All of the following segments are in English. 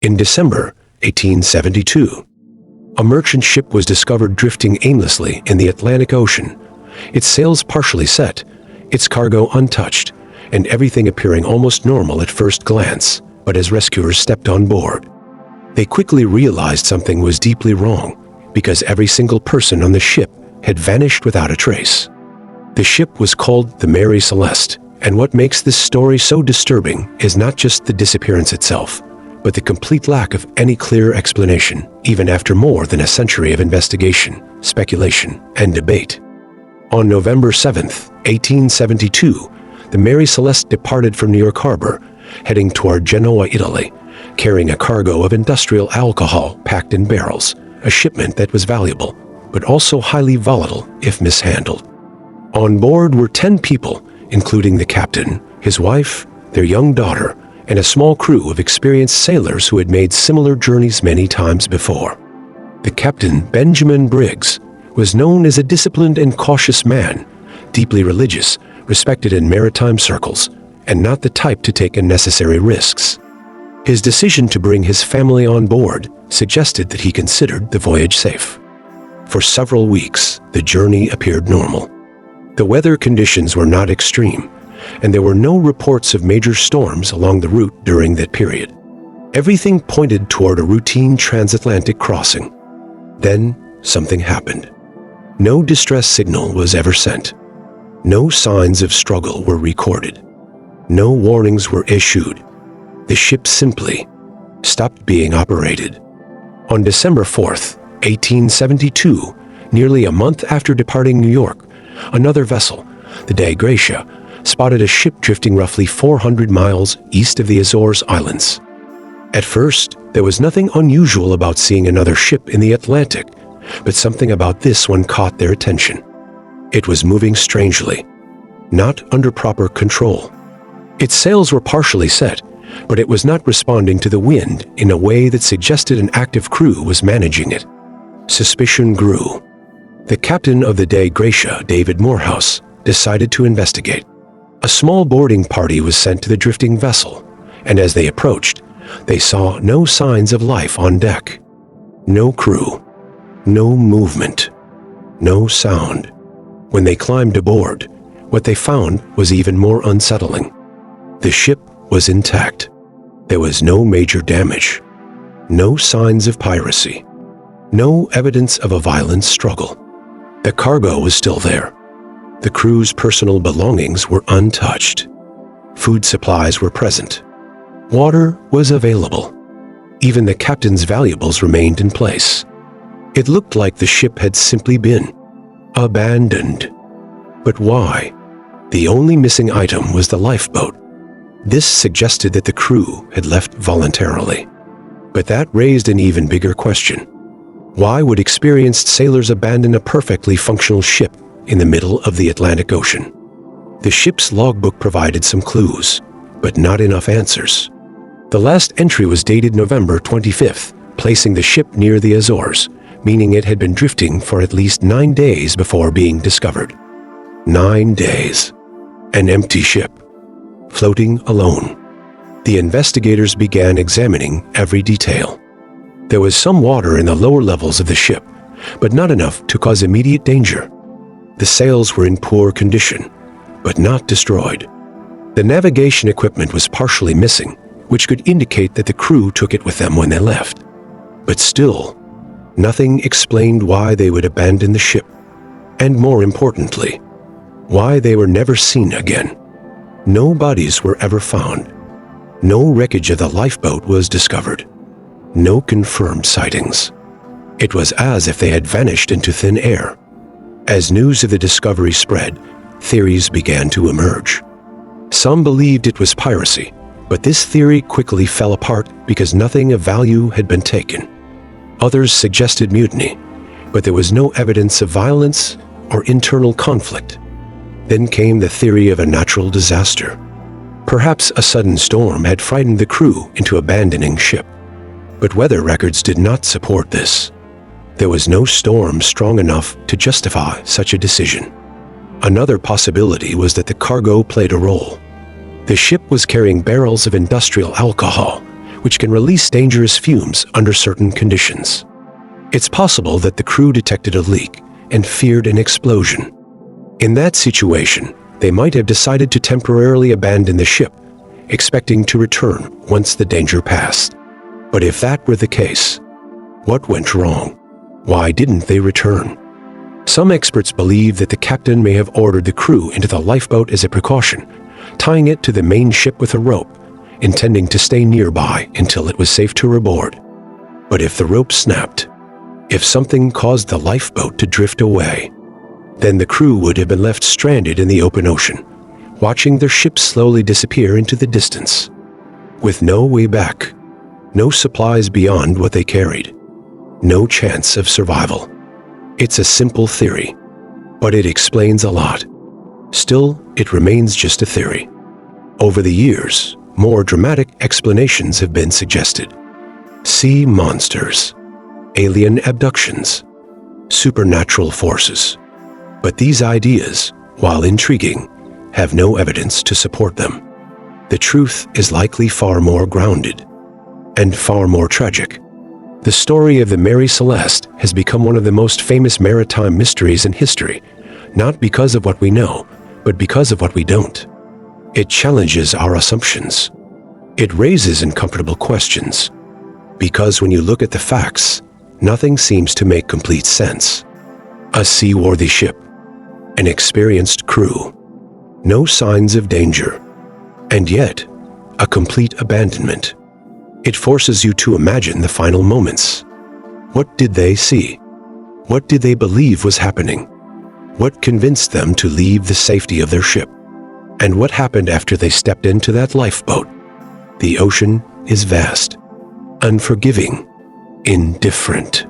In December 1872, a merchant ship was discovered drifting aimlessly in the Atlantic Ocean, its sails partially set, its cargo untouched, and everything appearing almost normal at first glance. But as rescuers stepped on board, they quickly realized something was deeply wrong, because every single person on the ship had vanished without a trace. The ship was called the Mary Celeste, and what makes this story so disturbing is not just the disappearance itself, but the complete lack of any clear explanation, even after more than a century of investigation, speculation, and debate. On November 7th, 1872, the Mary Celeste departed from New York Harbor, heading toward Genoa, Italy, carrying a cargo of industrial alcohol packed in barrels, a shipment that was valuable, but also highly volatile if mishandled. On board were 10 people, including the captain, his wife, their young daughter, and a small crew of experienced sailors who had made similar journeys many times before. The captain, Benjamin Briggs, was known as a disciplined and cautious man, deeply religious, respected in maritime circles, and not the type to take unnecessary risks. His decision to bring his family on board suggested that he considered the voyage safe. For several weeks, the journey appeared normal. The weather conditions were not extreme, and there were no reports of major storms along the route during that period. Everything pointed toward a routine transatlantic crossing. Then, something happened. No distress signal was ever sent. No signs of struggle were recorded. No warnings were issued. The ship simply stopped being operated. On December 4th, 1872, nearly a month after departing New York, another vessel, the Dei Gratia, spotted a ship drifting roughly 400 miles east of the Azores Islands. At first, there was nothing unusual about seeing another ship in the Atlantic, but something about this one caught their attention. It was moving strangely, not under proper control. Its sails were partially set, but it was not responding to the wind in a way that suggested an active crew was managing it. Suspicion grew. The captain of the Dei Gratia, David Morehouse, decided to investigate. A small boarding party was sent to the drifting vessel, and as they approached, they saw no signs of life on deck. No crew, no movement, no sound. When they climbed aboard, what they found was even more unsettling. The ship was intact. There was no major damage, no signs of piracy, no evidence of a violent struggle. The cargo was still there. The crew's personal belongings were untouched. Food supplies were present. Water was available. Even the captain's valuables remained in place. It looked like the ship had simply been abandoned. But why? The only missing item was the lifeboat. This suggested that the crew had left voluntarily. But that raised an even bigger question. Why would experienced sailors abandon a perfectly functional ship in the middle of the Atlantic Ocean? The ship's logbook provided some clues, but not enough answers. The last entry was dated November 25th, placing the ship near the Azores, meaning it had been drifting for at least 9 days before being discovered. 9 days. An empty ship, floating alone. The investigators began examining every detail. There was some water in the lower levels of the ship, but not enough to cause immediate danger. The sails were in poor condition, but not destroyed. The navigation equipment was partially missing, which could indicate that the crew took it with them when they left. But still, nothing explained why they would abandon the ship, and more importantly, why they were never seen again. No bodies were ever found. No wreckage of the lifeboat was discovered. No confirmed sightings. It was as if they had vanished into thin air. As news of the discovery spread, theories began to emerge. Some believed it was piracy, but this theory quickly fell apart because nothing of value had been taken. Others suggested mutiny, but there was no evidence of violence or internal conflict. Then came the theory of a natural disaster. Perhaps a sudden storm had frightened the crew into abandoning ship. But weather records did not support this. There was no storm strong enough to justify such a decision. Another possibility was that the cargo played a role. The ship was carrying barrels of industrial alcohol, which can release dangerous fumes under certain conditions. It's possible that the crew detected a leak and feared an explosion. In that situation, they might have decided to temporarily abandon the ship, expecting to return once the danger passed. But if that were the case, what went wrong? Why didn't they return? Some experts believe that the captain may have ordered the crew into the lifeboat as a precaution, tying it to the main ship with a rope, intending to stay nearby until it was safe to reboard. But if the rope snapped, if something caused the lifeboat to drift away, then the crew would have been left stranded in the open ocean, watching their ship slowly disappear into the distance. With no way back, no supplies beyond what they carried, no chance of survival. It's a simple theory, but it explains a lot. Still, it remains just a theory. Over the years, more dramatic explanations have been suggested. Sea monsters, alien abductions, supernatural forces. But these ideas, while intriguing, have no evidence to support them. The truth is likely far more grounded and far more tragic. The story of the Mary Celeste has become one of the most famous maritime mysteries in history, not because of what we know, but because of what we don't. It challenges our assumptions. It raises uncomfortable questions. Because when you look at the facts, nothing seems to make complete sense. A seaworthy ship, an experienced crew, no signs of danger, and yet a complete abandonment. It forces you to imagine the final moments. What did they see? What did they believe was happening? What convinced them to leave the safety of their ship? And what happened after they stepped into that lifeboat? The ocean is vast, unforgiving, indifferent.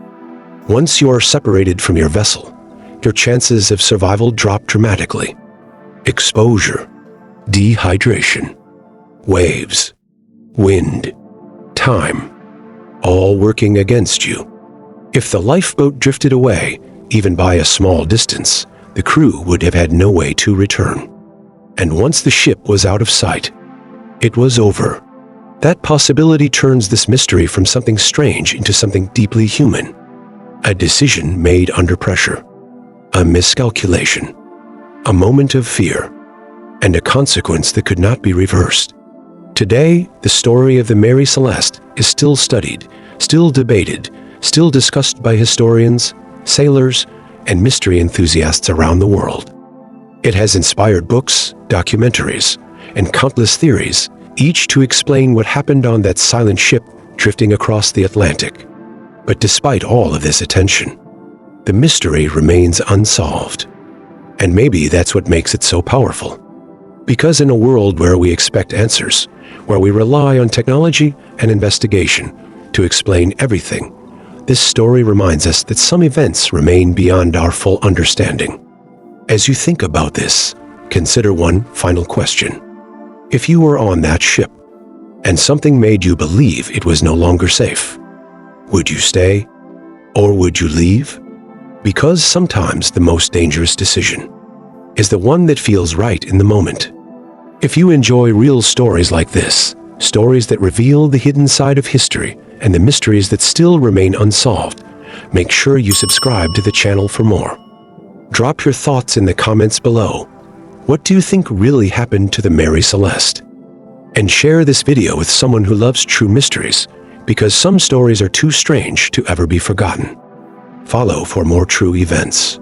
Once you are separated from your vessel, your chances of survival drop dramatically. Exposure, dehydration, waves, wind, time, all working against you. If the lifeboat drifted away, even by a small distance, the crew would have had no way to return. And once the ship was out of sight, it was over. That possibility turns this mystery from something strange into something deeply human. A decision made under pressure, a miscalculation, a moment of fear, and a consequence that could not be reversed. Today, the story of the Mary Celeste is still studied, still debated, still discussed by historians, sailors, and mystery enthusiasts around the world. It has inspired books, documentaries, and countless theories, each to explain what happened on that silent ship drifting across the Atlantic. But despite all of this attention, the mystery remains unsolved. And maybe that's what makes it so powerful. Because in a world where we expect answers, where we rely on technology and investigation to explain everything, this story reminds us that some events remain beyond our full understanding. As you think about this, consider one final question. If you were on that ship, and something made you believe it was no longer safe, would you stay, or would you leave? Because sometimes the most dangerous decision is the one that feels right in the moment. If you enjoy real stories like this, stories that reveal the hidden side of history and the mysteries that still remain unsolved, make sure you subscribe to the channel for more. Drop your thoughts in the comments below. What do you think really happened to the Mary Celeste? And share this video with someone who loves true mysteries, because some stories are too strange to ever be forgotten. Follow for more true events.